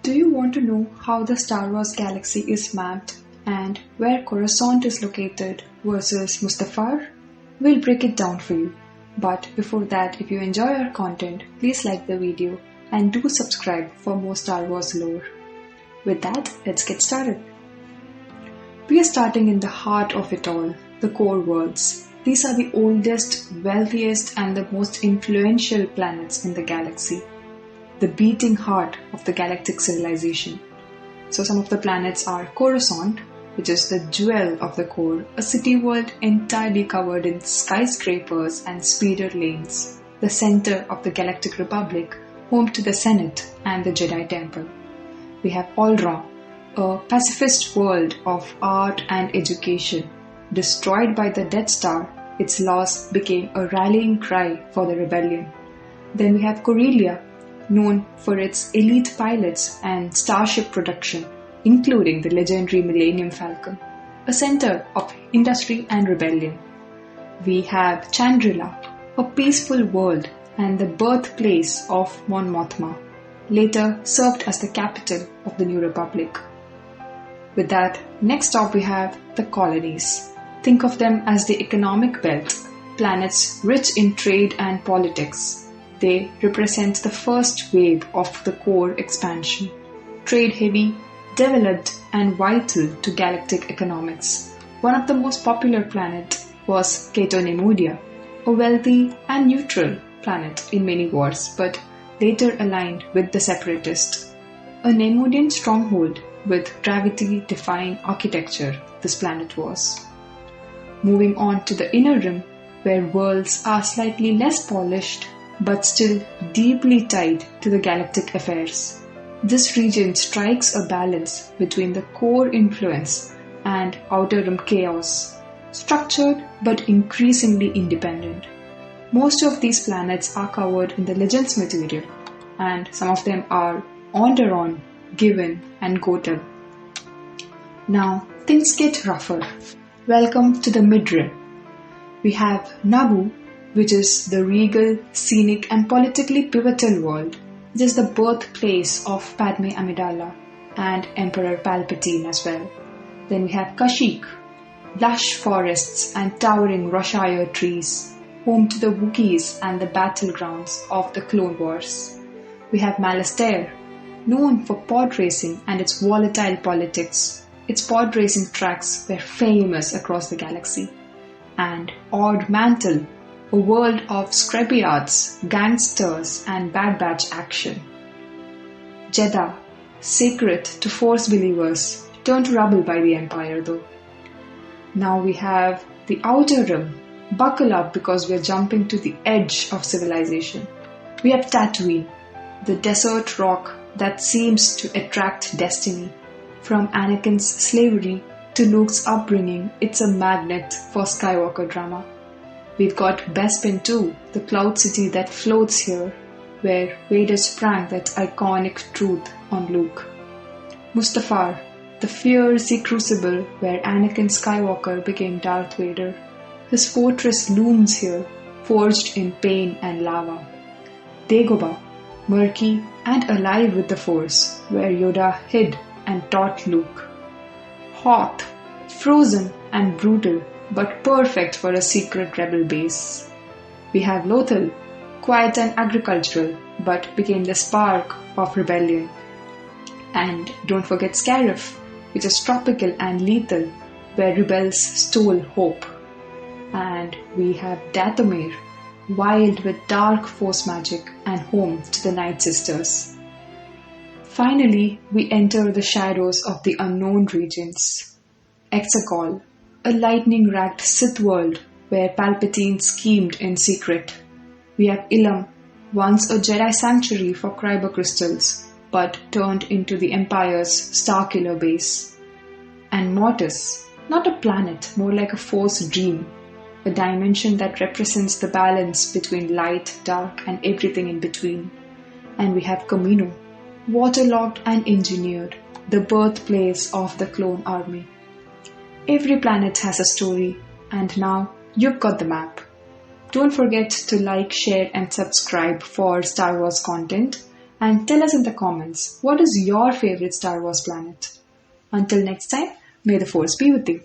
Do you want to know how the Star Wars galaxy is mapped and where Coruscant is located versus Mustafar? We'll break it down for you. But before that, if you enjoy our content, please like the video and do subscribe for more Star Wars lore. With that, let's get started. We are starting in the heart of it all, the core worlds. These are the oldest, wealthiest and the most influential planets in the galaxy. The beating heart of the galactic civilization. So some of the planets are Coruscant, which is the jewel of the core, a city world entirely covered in skyscrapers and speeder lanes, the center of the Galactic Republic, home to the Senate and the Jedi Temple. We have Alderaan, a pacifist world of art and education. Destroyed by the Death Star, its loss became a rallying cry for the rebellion. Then we have Corellia, known for its elite pilots and starship production, including the legendary Millennium Falcon, a center of industry and rebellion. We have Chandrila, a peaceful world and the birthplace of Mon Mothma, later served as the capital of the New Republic. With that, next up we have the colonies. Think of them as the economic belt, planets rich in trade and politics. They represent the first wave of the core expansion, trade-heavy, developed and vital to galactic economics. One of the most popular planets was Cato Nemoidia, a wealthy and neutral planet in many wars, but later aligned with the Separatists. A Nemoidian stronghold with gravity-defying architecture, this planet was. Moving on to the inner rim, where worlds are slightly less polished, but still deeply tied to the galactic affairs. This region strikes a balance between the core influence and outer rim chaos, structured but increasingly independent. Most of these planets are covered in the Legends material, and some of them are Alderaan, Given, and Gotham. Now, things get rougher. Welcome to the Mid-Rim. We have Naboo, which is the regal, scenic and politically pivotal world. It is the birthplace of Padme Amidala and Emperor Palpatine as well. Then we have Kashyyyk, lush forests and towering Roshire trees, home to the Wookiees and the battlegrounds of the Clone Wars. We have Malastare, known for pod racing and its volatile politics. Its pod racing tracks were famous across the galaxy. And Ord Mantell, a world of scrapyards, gangsters and Bad Batch action. Jeddah, sacred to Force believers, turned to rubble by the Empire though. Now we have the Outer Rim. Buckle up because we are jumping to the edge of civilization. We have Tatooine, the desert rock that seems to attract destiny. From Anakin's slavery to Luke's upbringing, it's a magnet for Skywalker drama. We've got Bespin too, the cloud city that floats here, where Vader sprang that iconic truth on Luke. Mustafar, the fiery crucible where Anakin Skywalker became Darth Vader. His fortress looms here, forged in pain and lava. Dagobah, murky and alive with the Force, where Yoda hid and taught Luke. Hoth, frozen and brutal, but perfect for a secret rebel base. We have Lothal, quiet and agricultural, but became the spark of rebellion. And don't forget Scarif, which is tropical and lethal, where rebels stole hope. And we have Dathomir, wild with dark force magic and home to the Night Sisters. Finally, we enter the shadows of the unknown regions. Exegol, a lightning-racked Sith world where Palpatine schemed in secret. We have Ilum, once a Jedi sanctuary for Kyber crystals, but turned into the Empire's Starkiller base. And Mortis, not a planet, more like a Force dream, a dimension that represents the balance between light, dark, and everything in between. And we have Kamino, waterlogged and engineered, the birthplace of the clone army. Every planet has a story, and now you've got the map. Don't forget to like, share and subscribe for Star Wars content, and tell us in the comments what is your favorite Star Wars planet. Until next time, may the Force be with you.